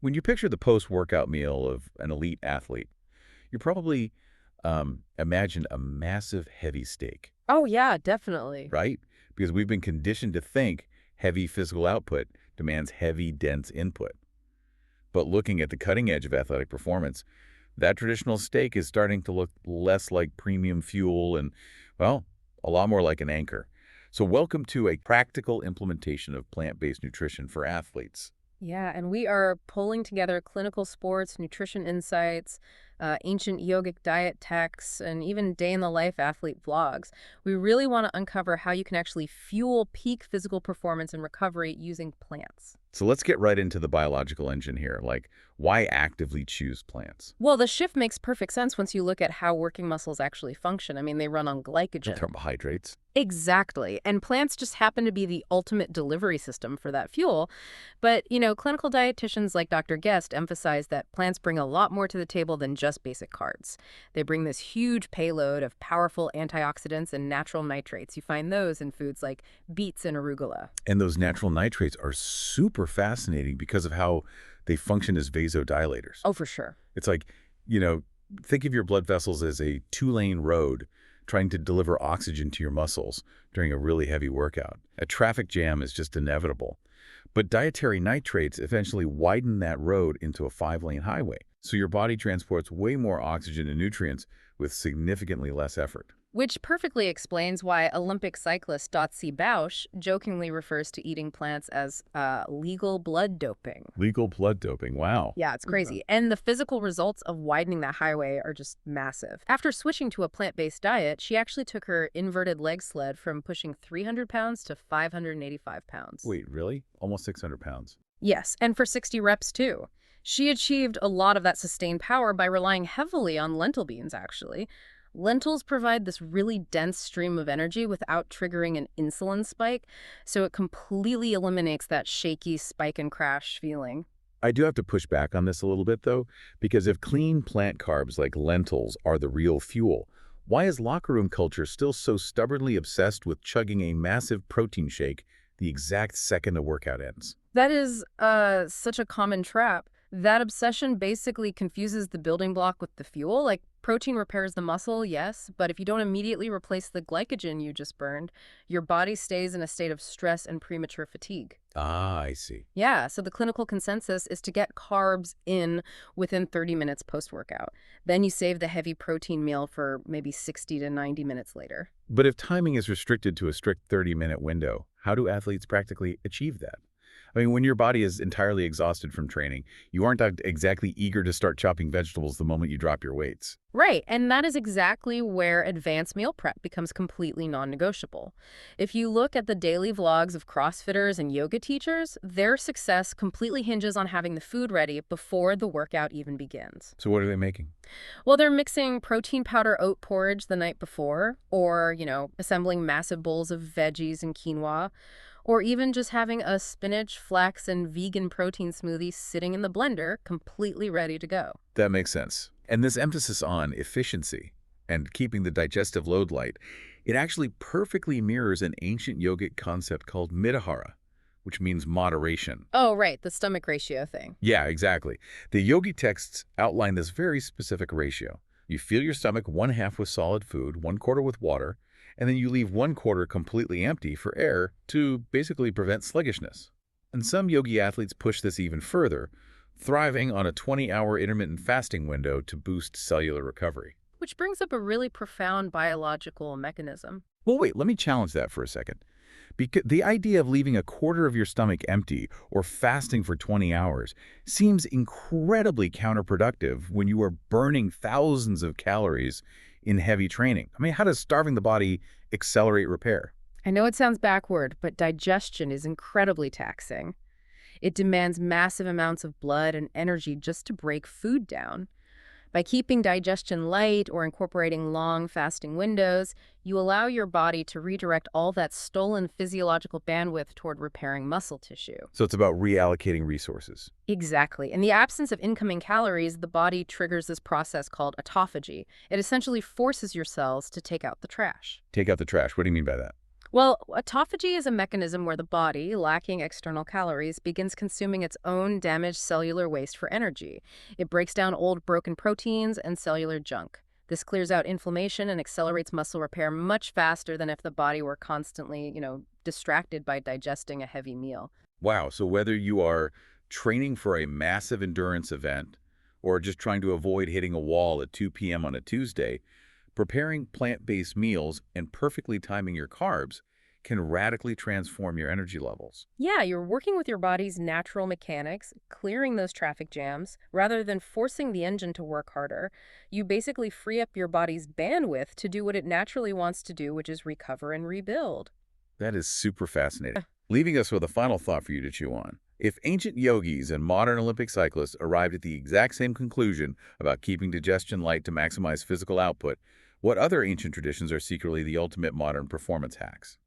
When you picture the post-workout meal of an elite athlete, you probably imagined a massive heavy steak, Oh, yeah, definitely. right? Because we've been conditioned to think heavy physical output demands heavy, dense input. But looking at the cutting edge of athletic performance, that traditional steak is starting to look less like premium fuel and, well, a lot more like an anchor. So welcome to a practical implementation of plant-based nutrition for athletes. Yeah, and we are pulling together clinical sports, nutrition insights, ancient yogic diet texts, and even day in the life athlete vlogs. We really want to uncover how you can actually fuel peak physical performance and recovery using plants. So let's get right into the biological engine here, like why actively choose plants? Well, the shift makes perfect sense once you look at how working muscles actually function. I mean, they run on glycogen. Carbohydrates. Exactly. And plants just happen to be the ultimate delivery system for that fuel. But, clinical dietitians like Dr. Guest emphasize that plants bring a lot more to the table than just basic carbs. They bring this huge payload of powerful antioxidants and natural nitrates. You find those in foods like beets and arugula. And those natural nitrates are super fascinating because of how they function as vasodilators. Oh, for sure. It's like, you know, think of your blood vessels as a two-lane road trying to deliver oxygen to your muscles during a really heavy workout. A traffic jam is just inevitable. But dietary nitrates eventually widen that road into a five-lane highway. So your body transports way more oxygen and nutrients with significantly less effort. Which perfectly explains why Olympic cyclist Dotsie Bausch jokingly refers to eating plants as legal blood doping. Legal blood doping, wow. Yeah, it's crazy. And the physical results of widening that highway are just massive. After switching to a plant-based diet, she actually took her inverted leg sled from pushing 300 pounds to 585 pounds. Wait, really? Almost 600 pounds. Yes, and for 60 reps too. She achieved a lot of that sustained power by relying heavily on lentil beans, actually. Lentils provide this really dense stream of energy without triggering an insulin spike, so it completely eliminates that shaky spike and crash feeling. I do have to push back on this a little bit, though, because if clean plant carbs like lentils are the real fuel, why is locker room culture still so stubbornly obsessed with chugging a massive protein shake the exact second a workout ends? That is such a common trap. That obsession basically confuses the building block with the fuel. Like, protein repairs the muscle, yes, but if you don't immediately replace the glycogen you just burned, your body stays in a state of stress and premature fatigue. Ah, I see. Yeah, so the clinical consensus is to get carbs in within 30 minutes post-workout. Then you save the heavy protein meal for maybe 60 to 90 minutes later. But if timing is restricted to a strict 30-minute window, how do athletes practically achieve that? I mean, when your body is entirely exhausted from training, you aren't exactly eager to start chopping vegetables the moment you drop your weights. Right, and that is exactly where advanced meal prep becomes completely non-negotiable. If you look at the daily vlogs of CrossFitters and yoga teachers, their success completely hinges on having the food ready before the workout even begins. So what are they making? Well, they're mixing protein powder oat porridge the night before, or, assembling massive bowls of veggies and quinoa, or even just having a spinach, flax, and vegan protein smoothie sitting in the blender, completely ready to go. That makes sense. And this emphasis on efficiency and keeping the digestive load light, it actually perfectly mirrors an ancient yogic concept called mitahara, which means moderation. Oh, right, the stomach ratio thing. Yeah, exactly. The yogi texts outline this very specific ratio. You fill your stomach one half with solid food, one quarter with water, and then you leave one quarter completely empty for air to basically prevent sluggishness. And some yogi athletes push this even further, thriving on a 20-hour intermittent fasting window to boost cellular recovery. Which brings up a really profound biological mechanism. Well, wait, let me challenge that for a second. Because the idea of leaving a quarter of your stomach empty or fasting for 20 hours seems incredibly counterproductive when you are burning thousands of calories in heavy training. I mean, how does starving the body accelerate repair? I know it sounds backward, but digestion is incredibly taxing. It demands massive amounts of blood and energy just to break food down. By keeping digestion light or incorporating long fasting windows, you allow your body to redirect all that stolen physiological bandwidth toward repairing muscle tissue. So it's about reallocating resources. Exactly. In the absence of incoming calories, the body triggers this process called autophagy. It essentially forces your cells to take out the trash. Take out the trash. What do you mean by that? Well, autophagy is a mechanism where the body, lacking external calories, begins consuming its own damaged cellular waste for energy. It breaks down old broken proteins and cellular junk. This clears out inflammation and accelerates muscle repair much faster than if the body were constantly, distracted by digesting a heavy meal. Wow, so whether you are training for a massive endurance event or just trying to avoid hitting a wall at 2 p.m. on a Tuesday, preparing plant-based meals and perfectly timing your carbs can radically transform your energy levels. Yeah, you're working with your body's natural mechanics, clearing those traffic jams, rather than forcing the engine to work harder. You basically free up your body's bandwidth to do what it naturally wants to do, which is recover and rebuild. That is super fascinating. Leaving us with a final thought for you to chew on. If ancient yogis and modern Olympic cyclists arrived at the exact same conclusion about keeping digestion light to maximize physical output, what other ancient traditions are secretly the ultimate modern performance hacks?